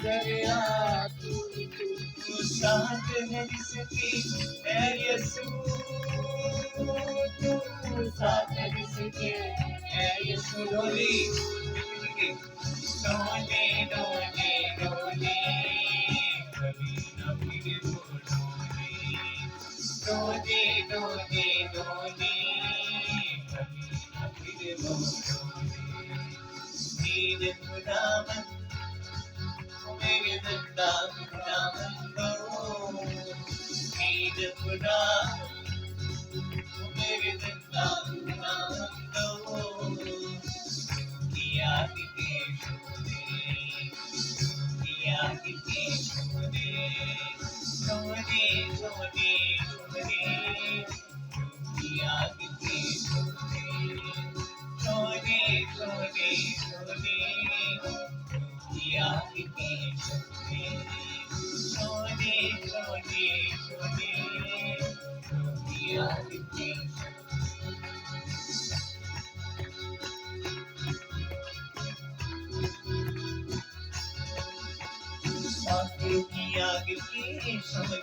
दरिया तू साथ है जिसकी है यीशु तू साथ है जिसके है यीशु डोली डोले डोले डोले कभी न फिर वो डोले डोले डोले कभी न फिर वो डोले मेरे खुदावन मेरे जिंदा खुदावन करो मेरे खुदा मेरे जिंदा खुदावन करो किया किते छोड़े छोड़े छोड़े छोड़े किया किते छोड़े छोड़े छोड़े किया किते छोड़े छोड़े छोड़े किया किते आग की समझ